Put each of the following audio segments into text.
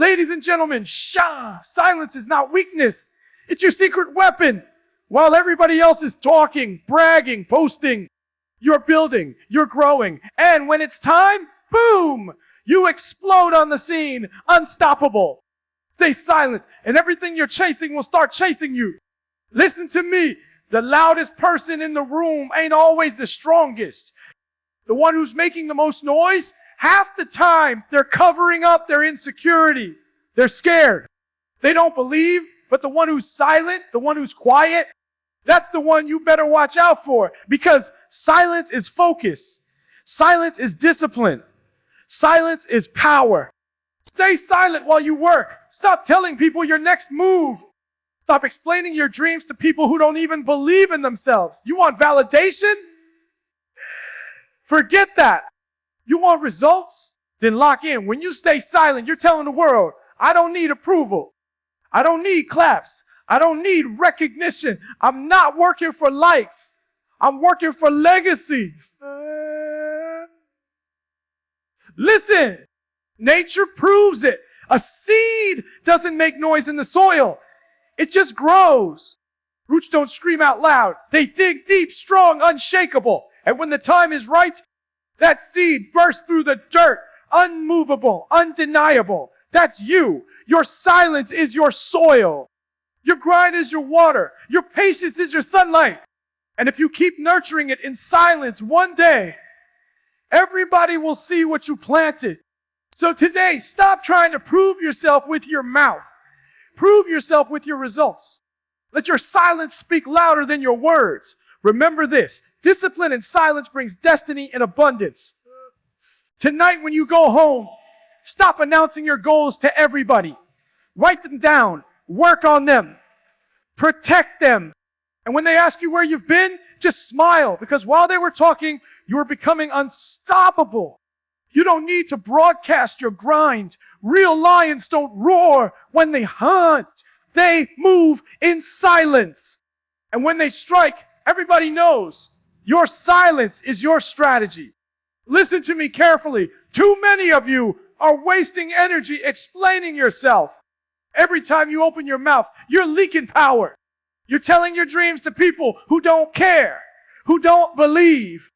Ladies and gentlemen, silence is not weakness. It's your secret weapon. While everybody else is talking, bragging, posting, you're building, you're growing. And when it's time, boom, you explode on the scene, unstoppable. Stay silent, and everything you're chasing will start chasing you. Listen to me. The loudest person in the room ain't always the strongest. The one who's making the most noise, half the time, they're covering up their insecurity. They're scared. They don't believe, but the one who's silent, the one who's quiet, that's the one you better watch out for, because silence is focus. Silence is discipline. Silence is power. Stay silent while you work. Stop telling people your next move. Stop explaining your dreams to people who don't even believe in themselves. You want validation? Forget that. You want results? Then lock in. When you stay silent, you're telling the world, I don't need approval. I don't need claps. I don't need recognition. I'm not working for likes. I'm working for legacy. Listen, nature proves it. A seed doesn't make noise in the soil. It just grows. Roots don't scream out loud. They dig deep, strong, unshakable. And when the time is right, that seed bursts through the dirt, unmovable, undeniable. That's you. Your silence is your soil. Your grind is your water. Your patience is your sunlight. And if you keep nurturing it in silence, one day, everybody will see what you planted. So today, stop trying to prove yourself with your mouth. Prove yourself with your results. Let your silence speak louder than your words. Remember this, discipline and silence brings destiny in abundance. Tonight when you go home, stop announcing your goals to everybody. Write them down. Work on them. Protect them. And when they ask you where you've been, just smile, because while they were talking, you were becoming unstoppable. You don't need to broadcast your grind. Real lions don't roar when they hunt. They move in silence. And when they strike, everybody knows your silence is your strategy. Listen to me carefully. Too many of you are wasting energy explaining yourself. Every time you open your mouth, you're leaking power. You're telling your dreams to people who don't care, who don't believe,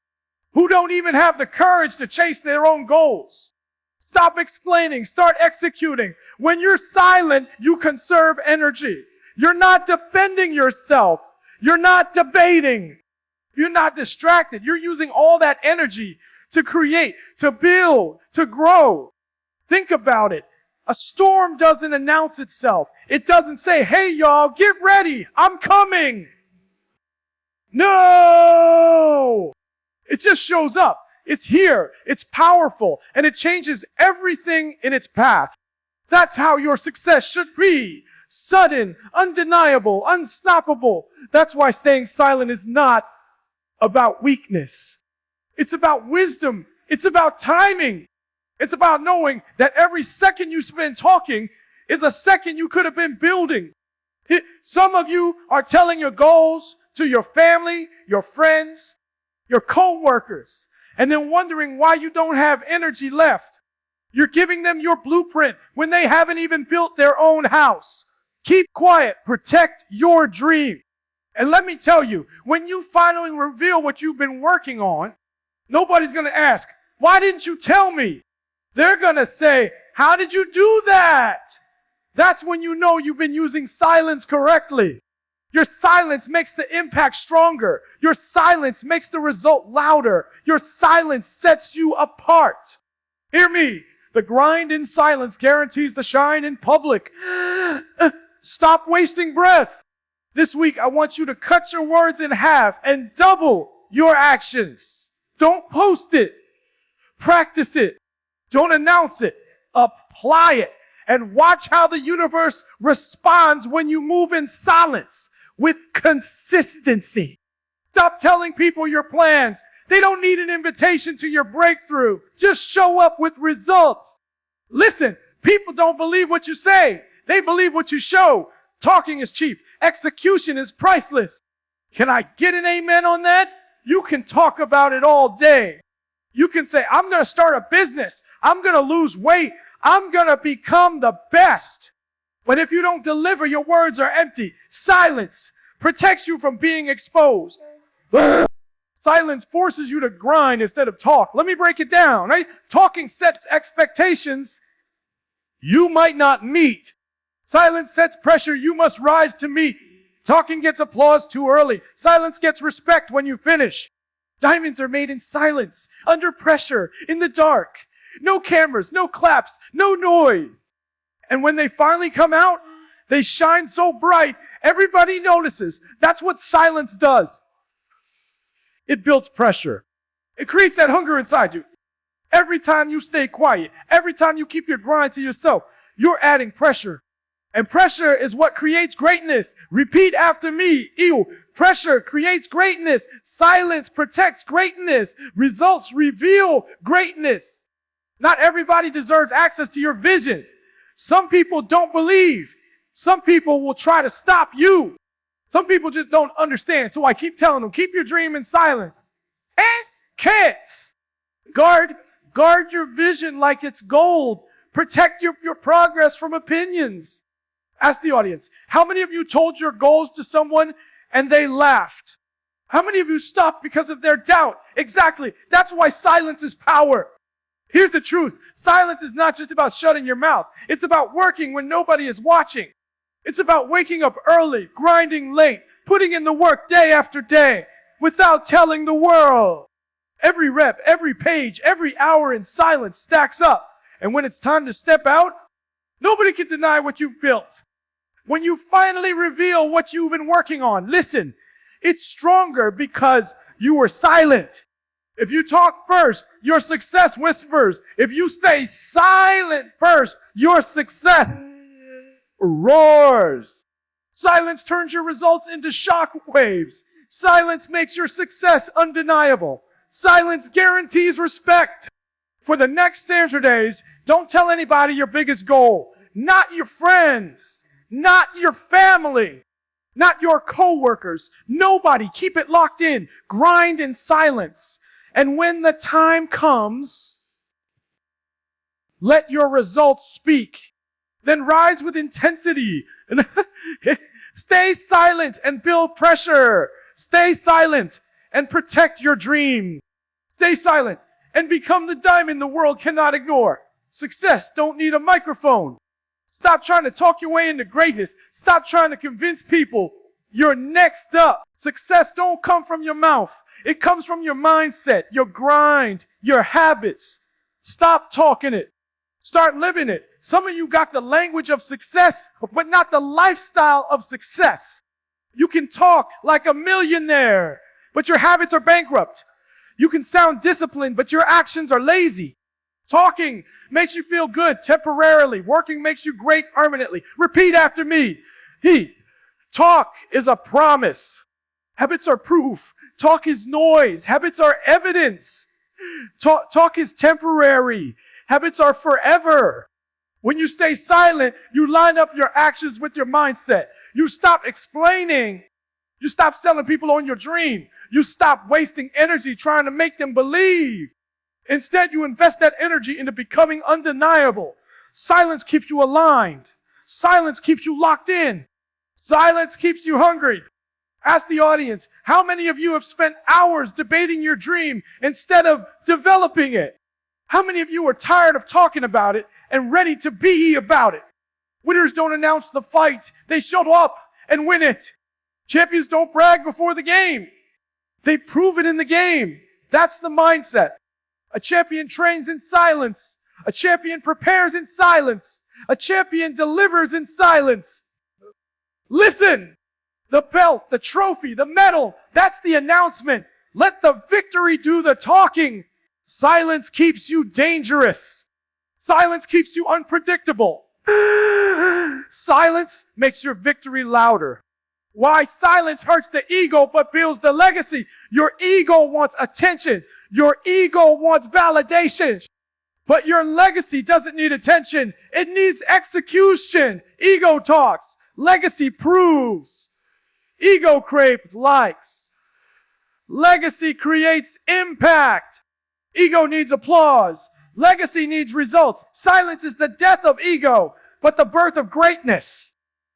who don't even have the courage to chase their own goals. Stop explaining, start executing. When you're silent, you conserve energy. You're not defending yourself. You're not debating. You're not distracted. You're using all that energy to create, to build, to grow. Think about it. A storm doesn't announce itself. It doesn't say, hey y'all, get ready, I'm coming. No! It just shows up. It's here. It's powerful. And it changes everything in its path. That's how your success should be. Sudden, undeniable, unstoppable. That's why staying silent is not about weakness. It's about wisdom. It's about timing. It's about knowing that every second you spend talking is a second you could have been building. Some of you are telling your goals to your family, your friends, your co-workers, and then wondering why you don't have energy left. You're giving them your blueprint when they haven't even built their own house. Keep quiet. Protect your dream. And let me tell you, when you finally reveal what you've been working on, nobody's going to ask, why didn't you tell me? They're going to say, how did you do that? That's when you know you've been using silence correctly. Your silence makes the impact stronger. Your silence makes the result louder. Your silence sets you apart. Hear me. The grind in silence guarantees the shine in public. Stop wasting breath. This week, I want you to cut your words in half and double your actions. Don't post it. Practice it. Don't announce it. Apply it. And watch how the universe responds when you move in silence with consistency. Stop telling people your plans. They don't need an invitation to your breakthrough. Just show up with results. Listen, people don't believe what you say. They believe what you show. Talking is cheap. Execution is priceless. Can I get an amen on that? You can talk about it all day. You can say, I'm going to start a business. I'm going to lose weight. I'm gonna become the best. But if you don't deliver, your words are empty. Silence protects you from being exposed. Silence forces you to grind instead of talk. Let me break it down, right? Talking sets expectations you might not meet. Silence sets pressure you must rise to meet. Talking gets applause too early. Silence gets respect when you finish. Diamonds are made in silence, under pressure, in the dark. No cameras, no claps, no noise. And when they finally come out, they shine so bright, everybody notices. That's what silence does. It builds pressure. It creates that hunger inside you. Every time you stay quiet, every time you keep your grind to yourself, you're adding pressure. And pressure is what creates greatness. Repeat after me. Ew. Pressure creates greatness. Silence protects greatness. Results reveal greatness. Not everybody deserves access to your vision. Some people don't believe. Some people will try to stop you. Some people just don't understand. So I keep telling them, keep your dream in silence. Kids, guard your vision like it's gold. Protect your progress from opinions. Ask the audience, how many of you told your goals to someone and they laughed? How many of you stopped because of their doubt? Exactly. That's why silence is power. Here's the truth. Silence is not just about shutting your mouth. It's about working when nobody is watching. It's about waking up early, grinding late, putting in the work day after day without telling the world. Every rep, every page, every hour in silence stacks up. And when it's time to step out, nobody can deny what you've built. When you finally reveal what you've been working on, listen, it's stronger because you were silent. If you talk first, your success whispers. If you stay silent first, your success roars. Silence turns your results into shockwaves. Silence makes your success undeniable. Silence guarantees respect. For the next 30 days, don't tell anybody your biggest goal. Not your friends. Not your family. Not your coworkers. Nobody. Keep it locked in. Grind in silence. And when the time comes, let your results speak. Then rise with intensity. Stay silent and build pressure. Stay silent and protect your dream. Stay silent and become the diamond the world cannot ignore. Success don't need a microphone. Stop trying to talk your way into greatness. Stop trying to convince people you're next up. Success don't come from your mouth. It comes from your mindset, your grind, your habits. Stop talking it. Start living it. Some of you got the language of success, but not the lifestyle of success. You can talk like a millionaire, but your habits are bankrupt. You can sound disciplined, but your actions are lazy. Talking makes you feel good temporarily. Working makes you great permanently. Repeat after me. Talk is a promise. Habits are proof. Talk is noise. Habits are evidence. Talk is temporary. Habits are forever. When you stay silent, you line up your actions with your mindset. You stop explaining. You stop selling people on your dream. You stop wasting energy trying to make them believe. Instead, you invest that energy into becoming undeniable. Silence keeps you aligned. Silence keeps you locked in. Silence keeps you hungry. Ask the audience, how many of you have spent hours debating your dream instead of developing it? How many of you are tired of talking about it and ready to be about it? Winners don't announce the fight. They show up and win it. Champions don't brag before the game. They prove it in the game. That's the mindset. A champion trains in silence. A champion prepares in silence. A champion delivers in silence. Listen, the belt, the trophy, the medal, that's the announcement. Let the victory do the talking. Silence keeps you dangerous. Silence keeps you unpredictable. Silence makes your victory louder. Why? Silence hurts the ego but builds the legacy. Your ego wants attention. Your ego wants validation. But your legacy doesn't need attention. It needs execution. Ego talks. Legacy proves. Ego craves likes. Legacy creates impact. Ego needs applause. Legacy needs results. Silence is the death of ego, but the birth of greatness.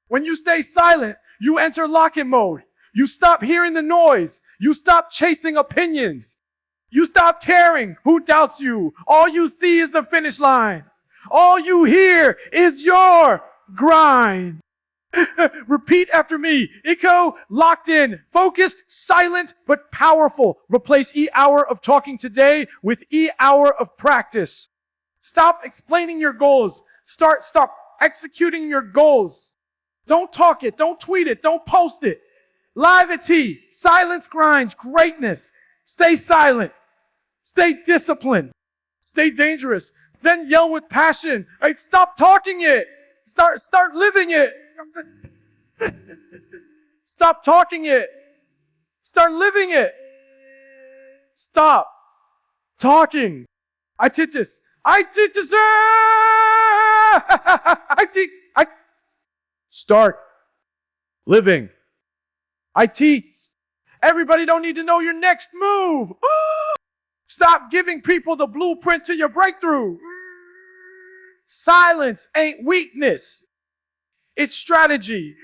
When you stay silent, you enter lock-in mode. You stop hearing the noise. You stop chasing opinions. You stop caring who doubts you. All you see is the finish line. All you hear is your grind. Repeat after me. Echo, locked in, focused, silent, but powerful. Replace each hour of talking today with each hour of practice. Stop explaining your goals. Stop executing your goals. Don't talk it. Don't tweet it. Don't post it. Live at T. Silence grinds greatness. Stay silent. Stay disciplined. Stay dangerous. Then yell with passion. Right? Stop talking it. Start living it. Stop talking it. Start living it. Stop talking. I did this. Start living. I teach. Everybody don't need to know your next move. Stop giving people the blueprint to your breakthrough. Silence ain't weakness. It's strategy.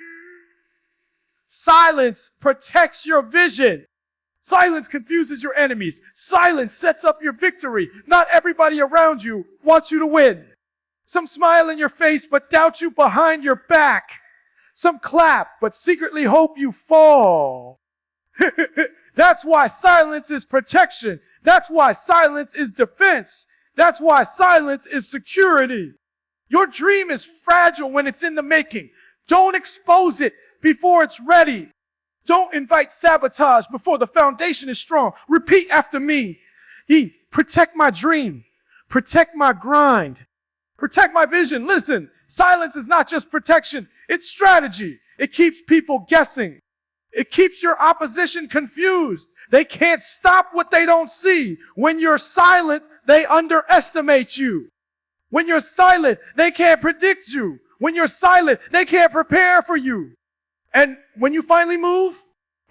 Silence protects your vision. Silence confuses your enemies. Silence sets up your victory. Not everybody around you wants you to win. Some smile in your face but doubt you behind your back. Some clap but secretly hope you fall. That's why silence is protection. That's why silence is defense. That's why silence is security. Your dream is fragile when it's in the making. Don't expose it before it's ready. Don't invite sabotage before the foundation is strong. Repeat after me. Protect my dream. Protect my grind. Protect my vision. Listen, silence is not just protection. It's strategy. It keeps people guessing. It keeps your opposition confused. They can't stop what they don't see. When you're silent, they underestimate you. When you're silent, they can't predict you. When you're silent, they can't prepare for you. And when you finally move,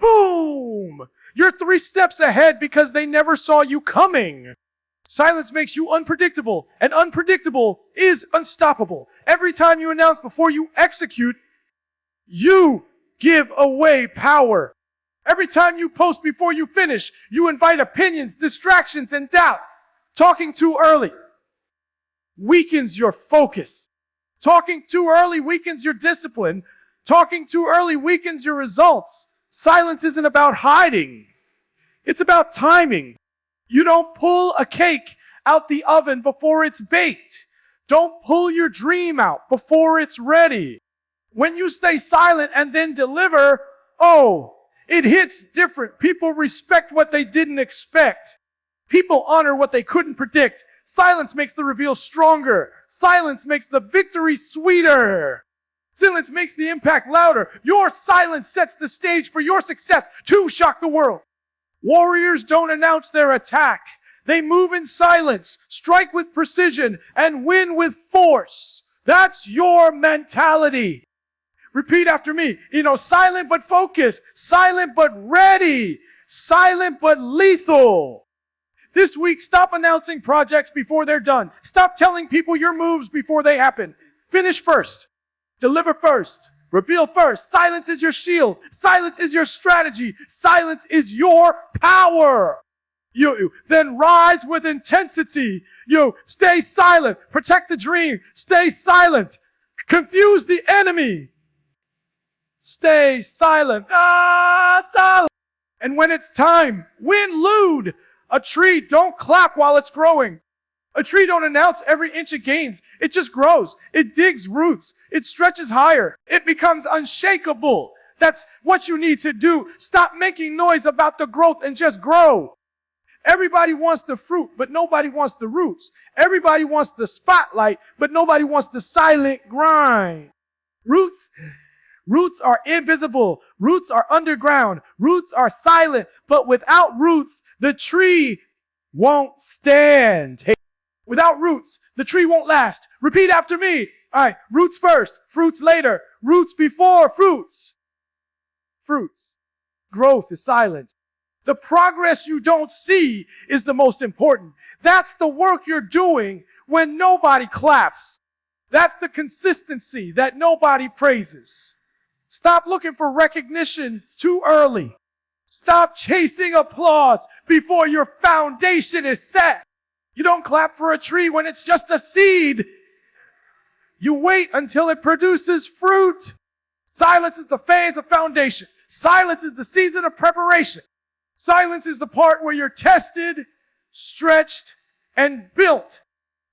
boom! You're 3 steps ahead because they never saw you coming. Silence makes you unpredictable, and unpredictable is unstoppable. Every time you announce before you execute, you give away power. Every time you post before you finish, you invite opinions, distractions, and doubt. Talking too early weakens your focus. Talking too early weakens your discipline. Talking too early weakens your results. Silence isn't about hiding. It's about timing. You don't pull a cake out the oven before it's baked. Don't pull your dream out before it's ready. When you stay silent and then deliver, it hits different. People respect what they didn't expect. People honor what they couldn't predict. Silence makes the reveal stronger. Silence makes the victory sweeter. Silence makes the impact louder. Your silence sets the stage for your success to shock the world. Warriors don't announce their attack. They move in silence, strike with precision, and win with force. That's your mentality. Repeat after me. Silent but focused. Silent but ready. Silent but lethal. This week, stop announcing projects before they're done. Stop telling people your moves before they happen. Finish first. Deliver first. Reveal first. Silence is your shield. Silence is your strategy. Silence is your power. Then rise with intensity. Stay silent. Protect the dream. Stay silent. Confuse the enemy. Stay silent. Silent. And when it's time, win lewd. A tree don't clap while it's growing. A tree don't announce every inch it gains. It just grows. It digs roots. It stretches higher. It becomes unshakable. That's what you need to do. Stop making noise about the growth and just grow. Everybody wants the fruit, but nobody wants the roots. Everybody wants the spotlight, but nobody wants the silent grind. Roots are invisible. Roots are underground. Roots are silent. But without roots, the tree won't stand. Hey, without roots, the tree won't last. Repeat after me. All right, roots first, fruits later. Roots before fruits. Fruits. Growth is silent. The progress you don't see is the most important. That's the work you're doing when nobody claps. That's the consistency that nobody praises. Stop looking for recognition too early. Stop chasing applause before your foundation is set. You don't clap for a tree when it's just a seed. You wait until it produces fruit. Silence is the phase of foundation. Silence is the season of preparation. Silence is the part where you're tested, stretched, and built.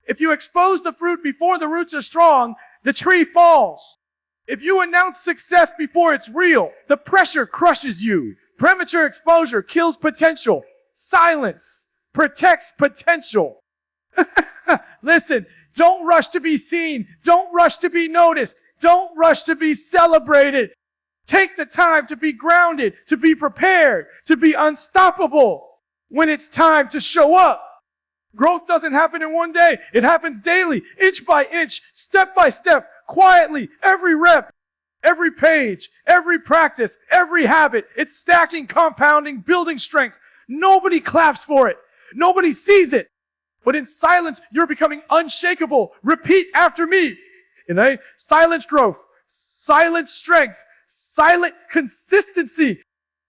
If you expose the fruit before the roots are strong, the tree falls. If you announce success before it's real, the pressure crushes you. Premature exposure kills potential. Silence protects potential. Listen, don't rush to be seen. Don't rush to be noticed. Don't rush to be celebrated. Take the time to be grounded, to be prepared, to be unstoppable when it's time to show up. Growth doesn't happen in one day. It happens daily, inch by inch, step by step, quietly, every rep, every page, every practice, every habit. It's stacking, compounding, building strength. Nobody claps for it. Nobody sees it. But in silence, you're becoming unshakable. Repeat after me. Silent growth, silent strength, silent consistency.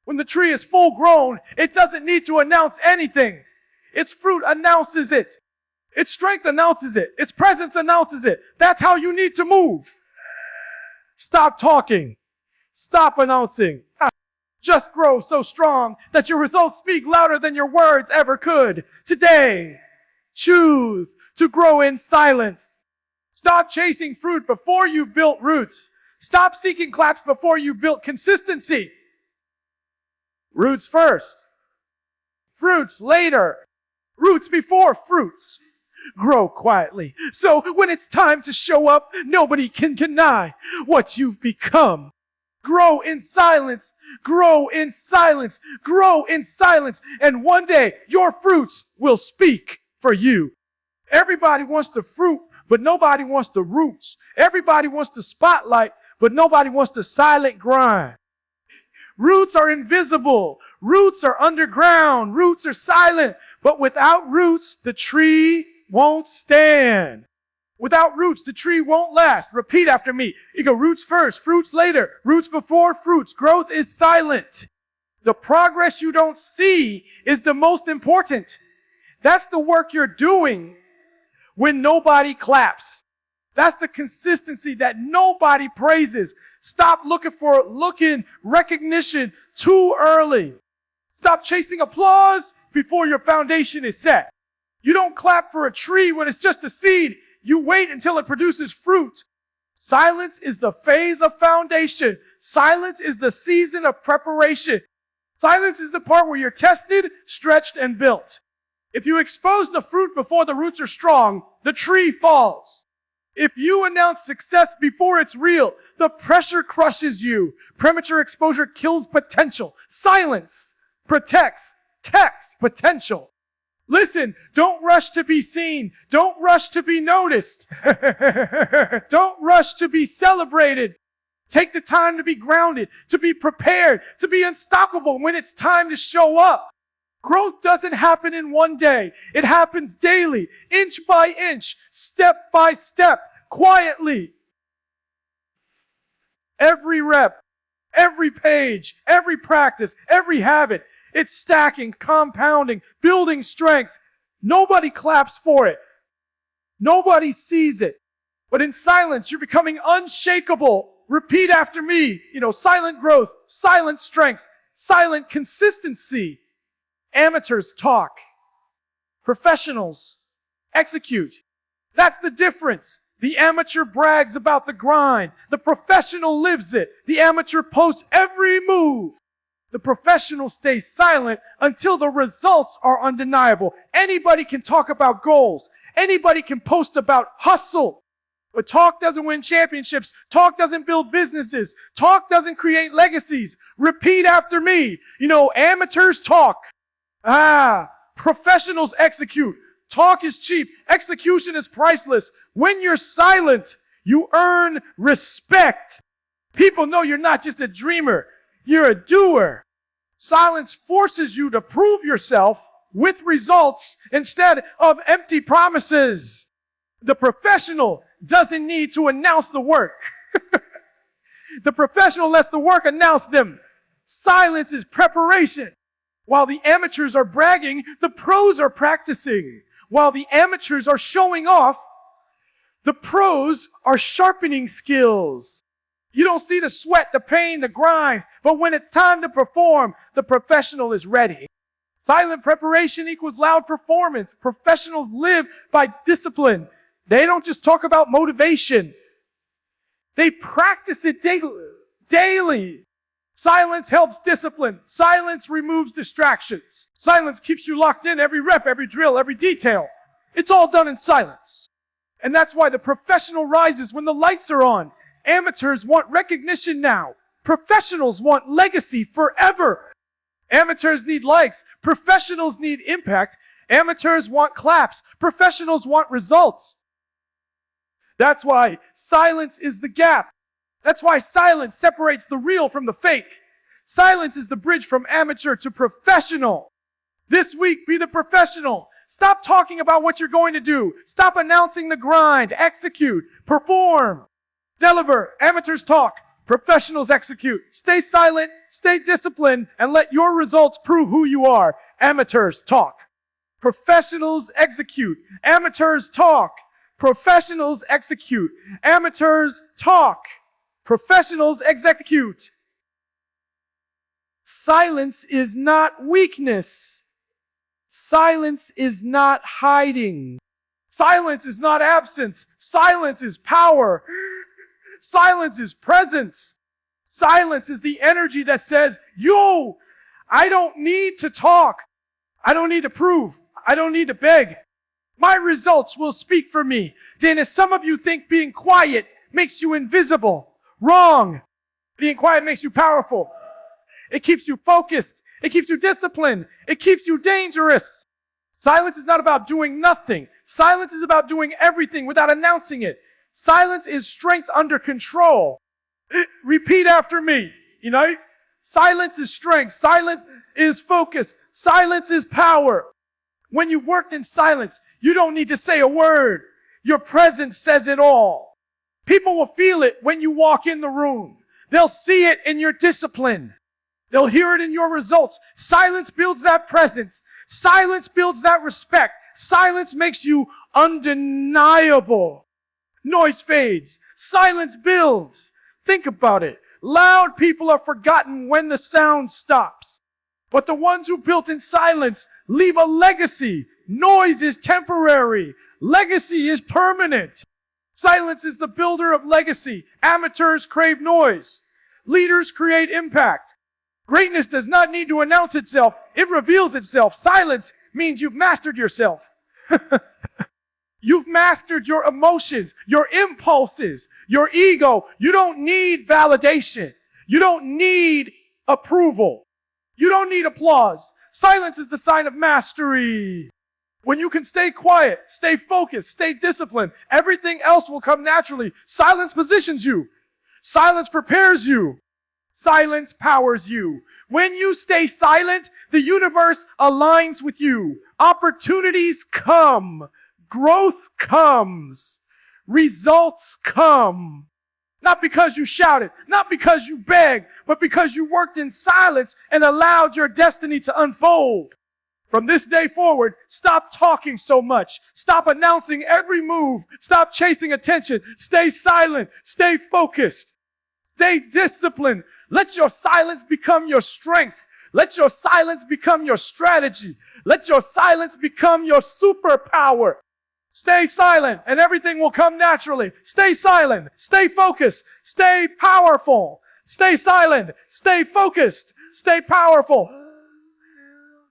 When the tree is full grown, it doesn't need to announce anything. Its fruit announces it. Its strength announces it. Its presence announces it. That's how you need to move. Stop talking. Stop announcing. Just grow so strong that your results speak louder than your words ever could. Today, choose to grow in silence. Stop chasing fruit before you built roots. Stop seeking claps before you built consistency. Roots first. Fruits later. Roots before fruits. Grow quietly. So when it's time to show up, nobody can deny what you've become. Grow in silence. Grow in silence. Grow in silence. And one day, your fruits will speak for you. Everybody wants the fruit, but nobody wants the roots. Everybody wants the spotlight, but nobody wants the silent grind. Roots are invisible. Roots are underground. Roots are silent. But without roots, the tree won't stand. Without roots, the tree won't last. Repeat after me. You go roots first, fruits later, roots before fruits. Growth is silent. The progress you don't see is the most important. That's the work you're doing when nobody claps. That's the consistency that nobody praises. Stop looking recognition too early. Stop chasing applause before your foundation is set. You don't clap for a tree when it's just a seed. You wait until it produces fruit. Silence is the phase of foundation. Silence is the season of preparation. Silence is the part where you're tested, stretched, and built. If you expose the fruit before the roots are strong, the tree falls. If you announce success before it's real, the pressure crushes you. Premature exposure kills potential. Silence protects potential. Listen, don't rush to be seen. Don't rush to be noticed. Don't rush to be celebrated. Take the time to be grounded, to be prepared, to be unstoppable when it's time to show up. Growth doesn't happen in one day. It happens daily, inch by inch, step by step, quietly. Every rep, every page, every practice, every habit, it's stacking, compounding, building strength. Nobody claps for it. Nobody sees it. But in silence, you're becoming unshakable. Repeat after me. Silent growth, silent strength, silent consistency. Amateurs talk. Professionals execute. That's the difference. The amateur brags about the grind. The professional lives it. The amateur posts every move. The professional stays silent until the results are undeniable. Anybody can talk about goals. Anybody can post about hustle. But talk doesn't win championships. Talk doesn't build businesses. Talk doesn't create legacies. Repeat after me. Amateurs talk. Professionals execute. Talk is cheap. Execution is priceless. When you're silent, you earn respect. People know you're not just a dreamer. You're a doer. Silence forces you to prove yourself with results instead of empty promises. The professional doesn't need to announce the work. The professional lets the work announce them. Silence is preparation. While the amateurs are bragging, the pros are practicing. While the amateurs are showing off, the pros are sharpening skills. You don't see the sweat, the pain, the grind, but when it's time to perform, the professional is ready. Silent preparation equals loud performance. Professionals live by discipline. They don't just talk about motivation. They practice it daily. Silence helps discipline. Silence removes distractions. Silence keeps you locked in every rep, every drill, every detail. It's all done in silence. And that's why the professional rises when the lights are on. Amateurs want recognition now. Professionals want legacy forever. Amateurs need likes. Professionals need impact. Amateurs want claps. Professionals want results. That's why silence is the gap. That's why silence separates the real from the fake. Silence is the bridge from amateur to professional. This week, be the professional. Stop talking about what you're going to do. Stop announcing the grind. Execute. Perform. Deliver. Amateurs talk. Professionals execute. Stay silent, stay disciplined, and let your results prove who you are. Amateurs talk. Professionals execute. Amateurs talk. Professionals execute. Amateurs talk. Professionals execute. Silence is not weakness. Silence is not hiding. Silence is not absence. Silence is power. Silence is presence. Silence is the energy that says, yo, I don't need to talk. I don't need to prove. I don't need to beg. My results will speak for me. Then as some of you think being quiet makes you invisible. Wrong. Being quiet makes you powerful. It keeps you focused. It keeps you disciplined. It keeps you dangerous. Silence is not about doing nothing. Silence is about doing everything without announcing it. Silence is strength under control. Repeat after me. Silence is strength. Silence is focus. Silence is power. When you work in silence, you don't need to say a word. Your presence says it all. People will feel it when you walk in the room. They'll see it in your discipline. They'll hear it in your results. Silence builds that presence. Silence builds that respect. Silence makes you undeniable. Noise fades. Silence builds. Think about it. Loud people are forgotten when the sound stops. But the ones who built in silence leave a legacy. Noise is temporary. Legacy is permanent. Silence is the builder of legacy. Amateurs crave noise. Leaders create impact. Greatness does not need to announce itself. It reveals itself. Silence means you've mastered yourself. You've mastered your emotions, your impulses, your ego. You don't need validation. You don't need approval. You don't need applause. Silence is the sign of mastery. When you can stay quiet, stay focused, stay disciplined, everything else will come naturally. Silence positions you. Silence prepares you. Silence powers you. When you stay silent, the universe aligns with you. Opportunities come. Growth comes. Results come. Not because you shouted, not because you begged, but because you worked in silence and allowed your destiny to unfold. From this day forward, stop talking so much. Stop announcing every move. Stop chasing attention. Stay silent. Stay focused. Stay disciplined. Let your silence become your strength. Let your silence become your strategy. Let your silence become your superpower. Stay silent and everything will come naturally. Stay silent. Stay focused. Stay powerful. Stay silent. Stay focused. Stay powerful.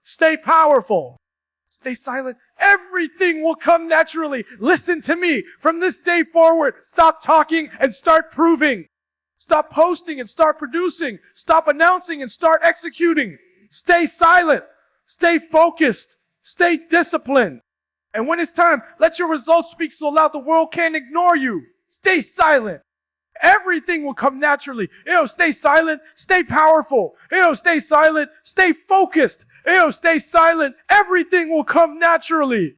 Stay powerful. Stay silent. Everything will come naturally. Listen to me. From this day forward, stop talking and start proving. Stop posting and start producing. Stop announcing and start executing. Stay silent. Stay focused. Stay disciplined. And when it's time, let your results speak so loud the world can't ignore you. Stay silent Everything will come naturally. Stay silent, stay powerful. Stay silent, stay focused. Stay silent. Everything will come naturally.